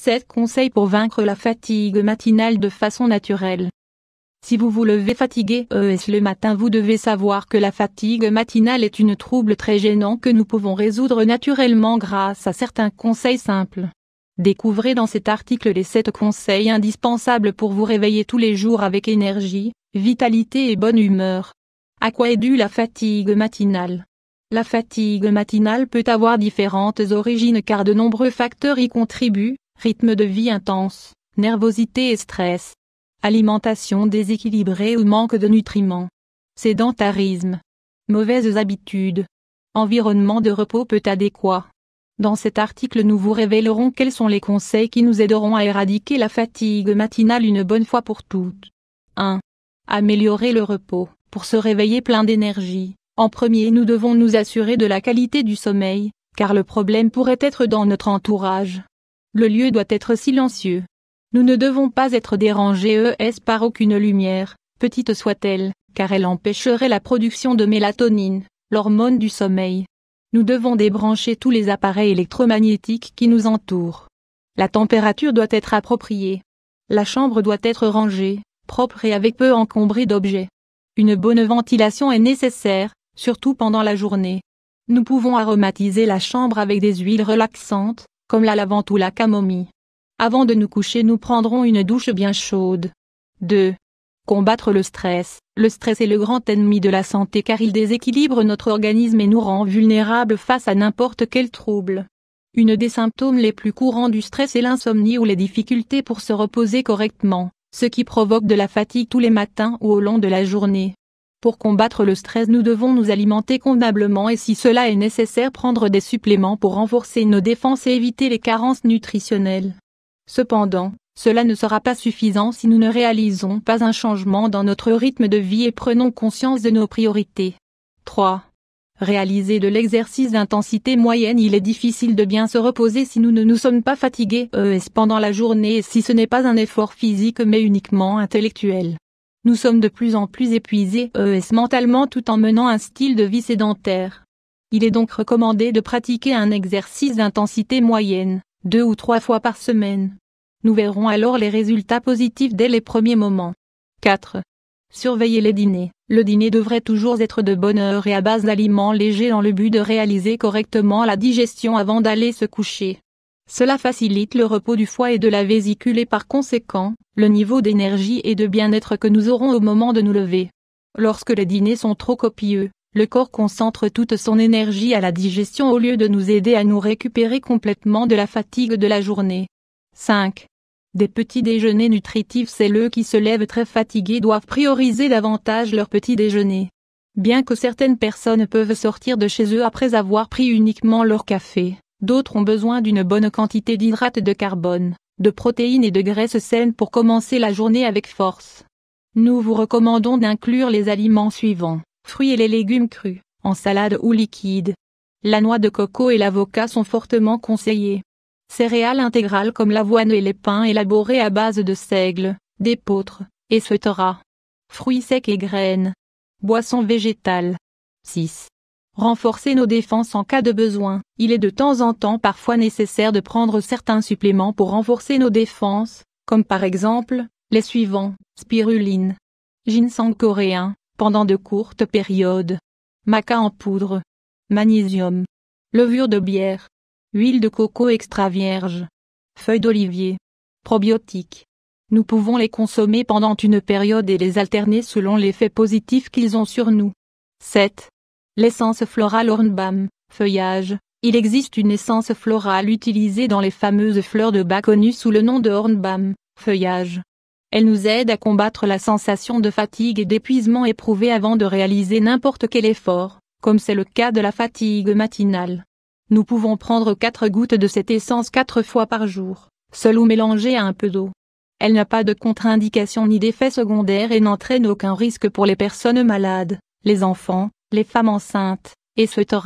7 conseils pour vaincre la fatigue matinale de façon naturelle. Si vous vous levez fatigué le matin, vous devez savoir que la fatigue matinale est un trouble très gênant que nous pouvons résoudre naturellement grâce à certains conseils simples. Découvrez dans cet article les 7 conseils indispensables pour vous réveiller tous les jours avec énergie, vitalité et bonne humeur. À quoi est due la fatigue matinale? La fatigue matinale peut avoir différentes origines car de nombreux facteurs y contribuent: rythme de vie intense, nervosité et stress, alimentation déséquilibrée ou manque de nutriments, sédentarisme, mauvaises habitudes, environnement de repos peu adéquat. Dans cet article, nous vous révélerons quels sont les conseils qui nous aideront à éradiquer la fatigue matinale une bonne fois pour toutes. 1. Améliorer le repos. Pour se réveiller plein d'énergie, en premier nous devons nous assurer de la qualité du sommeil, car le problème pourrait être dans notre entourage. Le lieu doit être silencieux. Nous ne devons pas être dérangés par aucune lumière, petite soit-elle, car elle empêcherait la production de mélatonine, l'hormone du sommeil. Nous devons débrancher tous les appareils électromagnétiques qui nous entourent. La température doit être appropriée. La chambre doit être rangée, propre et avec peu encombrée d'objets. Une bonne ventilation est nécessaire, surtout pendant la journée. Nous pouvons aromatiser la chambre avec des huiles relaxantes, comme la lavande ou la camomille. Avant de nous coucher, nous prendrons une douche bien chaude. 2. Combattre le stress. Le stress est le grand ennemi de la santé car il déséquilibre notre organisme et nous rend vulnérables face à n'importe quel trouble. Une des symptômes les plus courants du stress est l'insomnie ou les difficultés pour se reposer correctement, ce qui provoque de la fatigue tous les matins ou au long de la journée. Pour combattre le stress, nous devons nous alimenter convenablement et si cela est nécessaire, prendre des suppléments pour renforcer nos défenses et éviter les carences nutritionnelles. Cependant, cela ne sera pas suffisant si nous ne réalisons pas un changement dans notre rythme de vie et prenons conscience de nos priorités. 3. Réaliser de l'exercice d'intensité moyenne. Il est difficile de bien se reposer si nous ne nous sommes pas fatigués pendant la journée et si ce n'est pas un effort physique mais uniquement intellectuel. Nous sommes de plus en plus épuisés mentalement tout en menant un style de vie sédentaire. Il est donc recommandé de pratiquer un exercice d'intensité moyenne, 2 ou 3 fois par semaine. Nous verrons alors les résultats positifs dès les premiers moments. 4. Surveiller les dîners. Le dîner devrait toujours être de bonne heure et à base d'aliments légers dans le but de réaliser correctement la digestion avant d'aller se coucher. Cela facilite le repos du foie et de la vésicule et par conséquent, le niveau d'énergie et de bien-être que nous aurons au moment de nous lever. Lorsque les dîners sont trop copieux, le corps concentre toute son énergie à la digestion au lieu de nous aider à nous récupérer complètement de la fatigue de la journée. 5. Des petits déjeuners nutritifs. Ceux qui se lèvent très fatigués doivent prioriser davantage leur petit déjeuner. Bien que certaines personnes peuvent sortir de chez eux après avoir pris uniquement leur café, d'autres ont besoin d'une bonne quantité d'hydrates de carbone, de protéines et de graisses saines pour commencer la journée avec force. Nous vous recommandons d'inclure les aliments suivants: fruits et les légumes crus, en salade ou liquide. La noix de coco et l'avocat sont fortement conseillés. Céréales intégrales comme l'avoine et les pains élaborés à base de seigle, d'épeautre, etc. Fruits secs et graines. Boissons végétales. 6. Renforcer nos défenses en cas de besoin. Il est de temps en temps parfois nécessaire de prendre certains suppléments pour renforcer nos défenses, comme par exemple, les suivants: spiruline, ginseng coréen, pendant de courtes périodes, maca en poudre, magnésium, levure de bière, huile de coco extra vierge, feuilles d'olivier, probiotiques. Nous pouvons les consommer pendant une période et les alterner selon l'effet positif qu'ils ont sur nous. 7. L'essence florale Hornbam, feuillage. Il existe une essence florale utilisée dans les fameuses fleurs de bac connues sous le nom de Hornbam, feuillage. Elle nous aide à combattre la sensation de fatigue et d'épuisement éprouvée avant de réaliser n'importe quel effort, comme c'est le cas de la fatigue matinale. Nous pouvons prendre 4 gouttes de cette essence 4 fois par jour, seule ou mélangée à un peu d'eau. Elle n'a pas de contre-indication ni d'effet secondaire et n'entraîne aucun risque pour les personnes malades, les enfants, les femmes enceintes, etc.